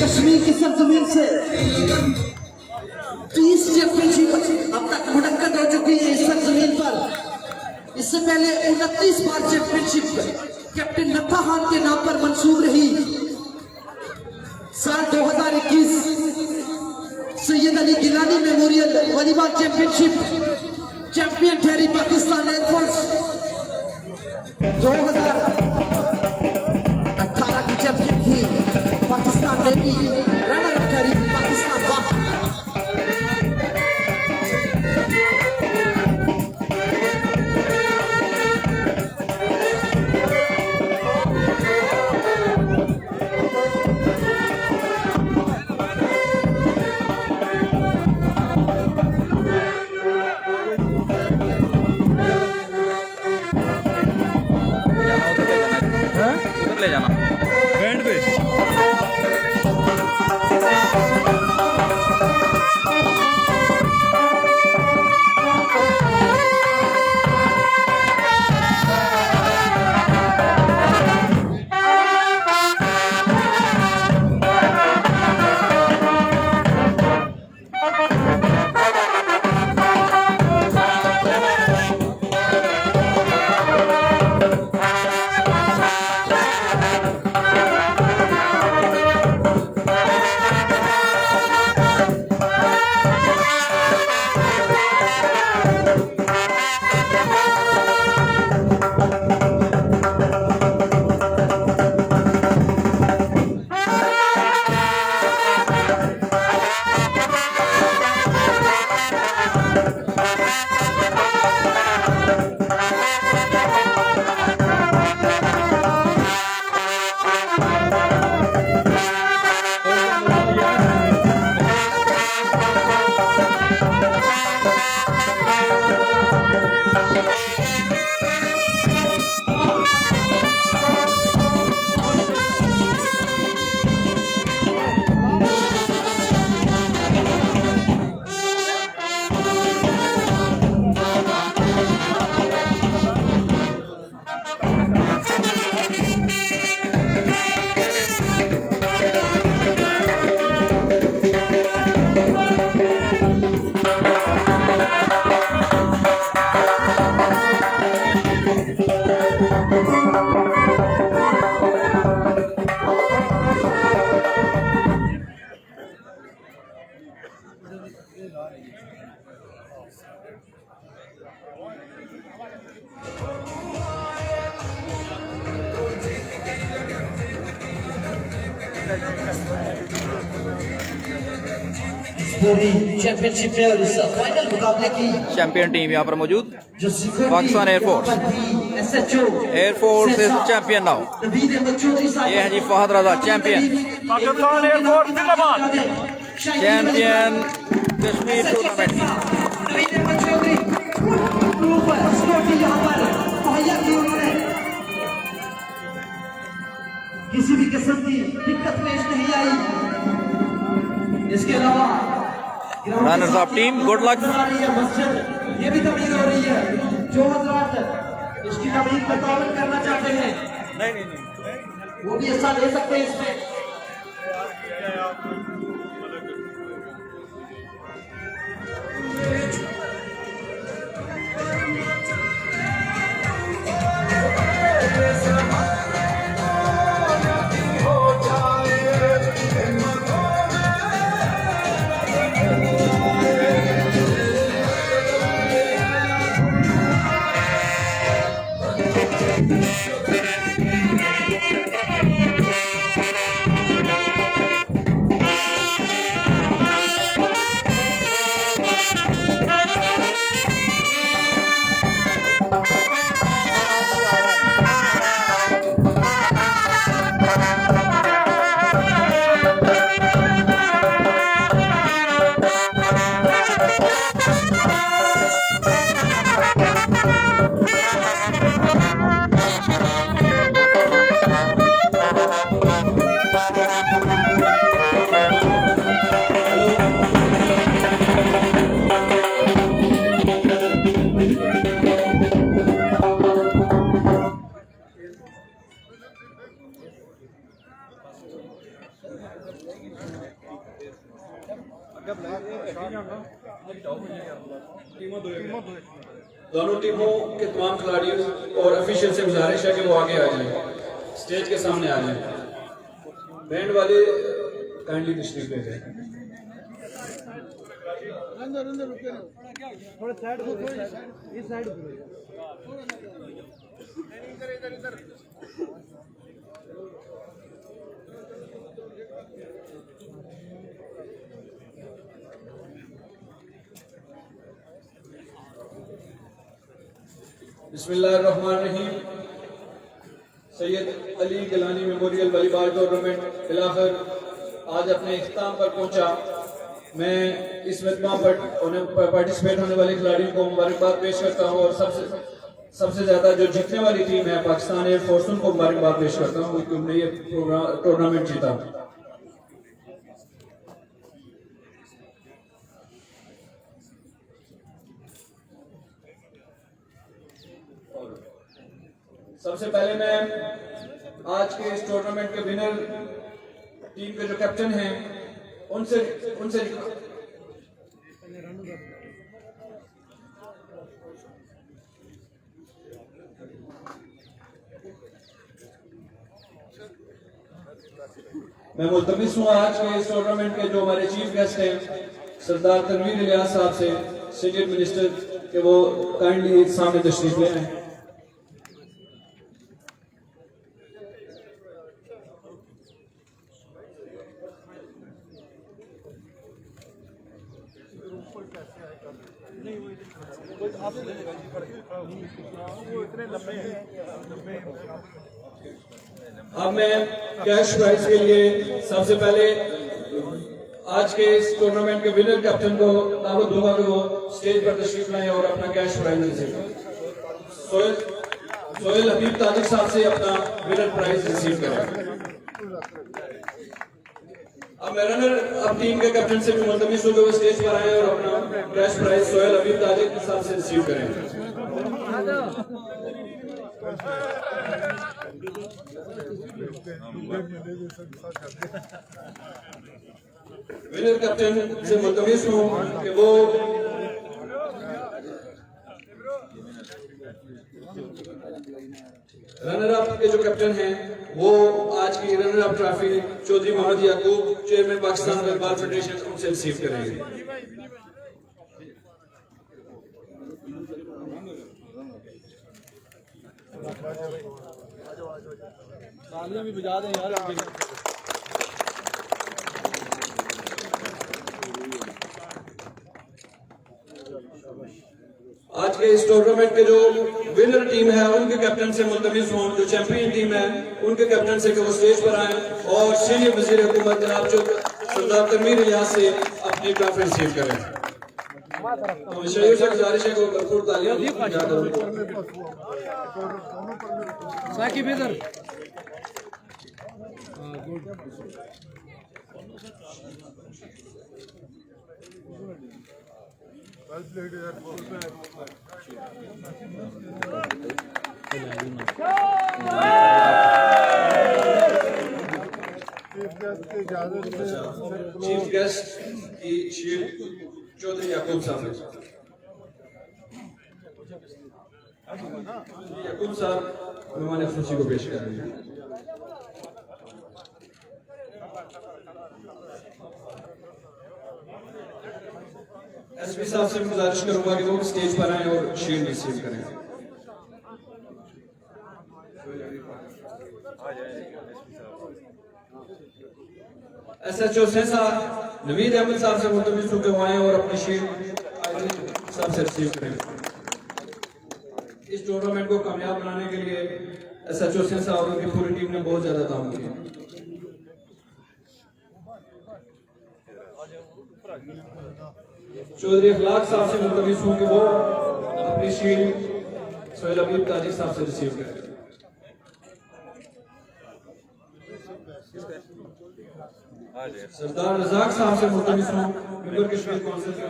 कश्मीर की सरजमीन से 30 चैंपियनशिप अब तक मुनक्कद हो चुकी है इस सरजमीन पर। इससे पहले 29 बार चैंपियनशिप कैप्टन नत्था खान के नाम पर मंसूब रही। साल 2021 Syed Ali Gilani memorial volleyball championship champion ठहरी पाकिस्तान एयरफोर्स। 2018 की चैंपियन थी पाकिस्तान नेवी, रनर अप ठहरी पाकिस्तान वाक। ले जाना बैंड पे। चैंपियनशिप में और इस फाइनल मुकाबले की चैंपियन टीम यहाँ पर मौजूद Pakistan air force. Air force is champion now. ये है जी फहद रजा चैंपियन, पाकिस्तान एयरफोर्स जिंदाबाद, चैंपियन कश्मीर टूर्नामेंट। किसी भी किस्म की दिक्कत पेश नहीं आई। इसके अलावा runners of team good luck. ये भी तमीर हो रही है। जो हजरात इसकी तमीर में ताउन करना चाहते हैं नहीं वो भी हिस्सा ले सकते हैं इसमें। दोनों टीमों के तमाम खिलाड़ियों और ऑफिशियल से गुजारिश है कि वो आगे आ जाएं, स्टेज के सामने आ जाएं। बैंड वाले काइंडली तशरीफ ले जाएं। बिस्मिल्लाहिर्रहमानिर्रहीम। Syed Ali Gilani memorial volleyball tournament बिलाखिर आज अपने इख्तिताम पर पहुंचा। मैं इस मजमा पर पार्टिसिपेट होने वाले खिलाड़ियों को मुबारकबाद पेश करता हूं और सबसे ज्यादा जो जीतने वाली टीम है पाकिस्तान एयरफोर्स उनको मुबारकबाद पेश करता हूं कि उन्होंने ये टूर्नामेंट जीता। सबसे पहले मैं आज के इस टूर्नामेंट के विनर टीम के जो कैप्टन हैं उनसे मैं मुल्तमिस हूँ आज के इस टूर्नामेंट के जो हमारे चीफ गेस्ट हैं सरदार तनवीर इलियास साहब से, सीनियर मिनिस्टर, के वो काइंडली सामने तशरीफ ले आए। अब मैं कैश प्राइज के लिए सबसे पहले आज के इस टूर्नामेंट के विनर कैप्टन को दावत दूंगा कि वो स्टेज पर तशरीफ लाएं और अपना कैश प्राइज रिसीव करें। सोहेल हबीब ताजिक साहब से अपना विनर प्राइज रिसीव करें। अब मैं रनर अब टीम के कैप्टन से भी मुल्तमिस हूं कि वो स्टेज पर आए और अपना कैश प्राइज सोहेल हबीब ताजिक साहब से रिसीव करें। विनर कैप्टन से मुल्तमिस हूं कि वो रनर अप के जो कैप्टन हैं वो आज की runner up trophy Chaudhry Mohammad Yaqoob, chairman Pakistan volleyball federation, उनसे रिसीव करेंगे। तालियां भी बजा दें यार। आज के इस टूर्नामेंट के जो विनर टीम है उनके कैप्टन से मुल्तमिस हूं, जो चैंपियन टीम है उनके कैप्टन से कि वो स्टेज पर आए और सीनियर वजीर हुकूमत जनाब जो सरदार तनवीर इलियास से अपनी ट्रॉफी रिसीव करें। तो शरीफ से गुजारिश है कि भरपूर तालियां बजा करो। साकिब इधर चीफ गेस्ट की शील्ड चौधरी याकूब साहब, याकूब साहब मेहमान खुशी को पेश करेंगे। एसपी साहब से गुजारिश करूंगा कि वो स्टेज पर आए और शील्ड रिसीव करें। SHO सेंसा नवीद अहमद साहब से मुल्तमिस हूं कि वो आए और अपनी शील्ड साहब से रिसीव करें। इस टूर्नामेंट को कामयाब बनाने के लिए SHO सेंसा और उनकी पूरी टीम ने बहुत ज्यादा काम किया। चौधरी अखलाक साहब से मुल्तमिस हूं कि वो अपनी शील्ड सोहेल हबीब ताजिक साहब से रिसीव करें। सरदार रजाक साहब से मुल्तमिस हूँ मेंबर कश्मीर काउंसिल के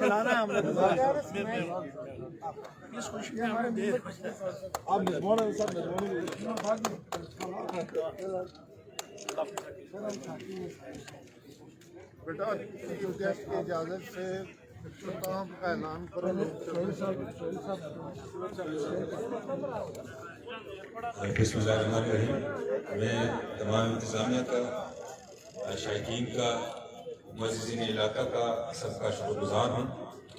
खिलाना है हमने इस खुशी में हमारे आप मेजबान हैं सब बेटा इजाजत की इजाजत से इख्तिताम का ऐलान करो। बिस्मिल्लाहिर्रहमानिर्रहीम। मैं तमाम इंतज़ामिया का, शायकीन का, मुअज़्ज़िज़ीन इलाका का सबका शुक्रगुज़ार हूँ।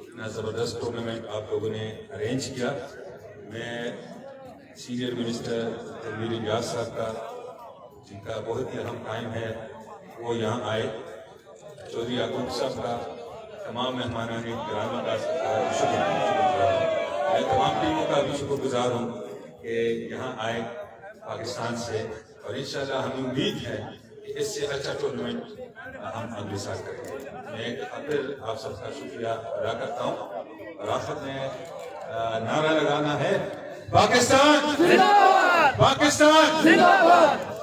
इतना ज़बरदस्त टूर्नामेंट आप लोगों ने अरेंज किया। मैं सीनियर मिनिस्टर तनवीर इलियास साहब का, जिनका बहुत ही अहम टाइम है, वो यहाँ आए, चौधरी याकूब साहब का, तमाम मेहमानान गिरामी का शुक्रगुज़ार हूँ। मैं तमाम टीमों का भी शुक्रगुज़ार हूँ कि यहाँ आए पाकिस्तान से, और इंशाल्लाह हमें उम्मीद है कि इससे अच्छा टूर्नामेंट हम अगले साल करेंगे। मैं फिर आप सबका शुक्रिया अदा करता हूँ और आखिर में नारा लगाना है, पाकिस्तान जिंदाबाद, पाकिस्तान जिंदाबाद।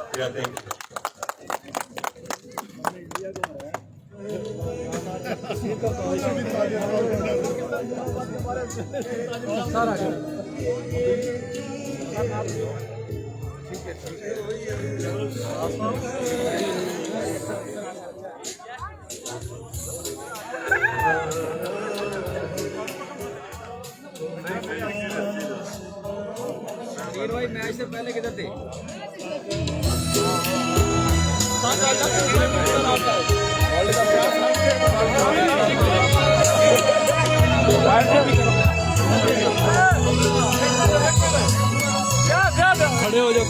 भाई मैच से पहले किधर थे?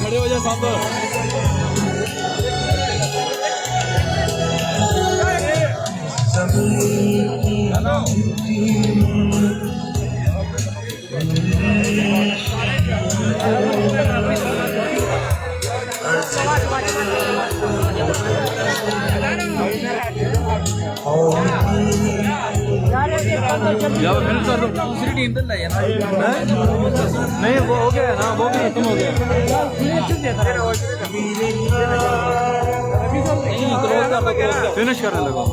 खड़े हो जाओ सांबर। दूसरी टीम तो नहीं, वो हो गया ना, वो भी खत्म हो गया। फिनिश करने लगा।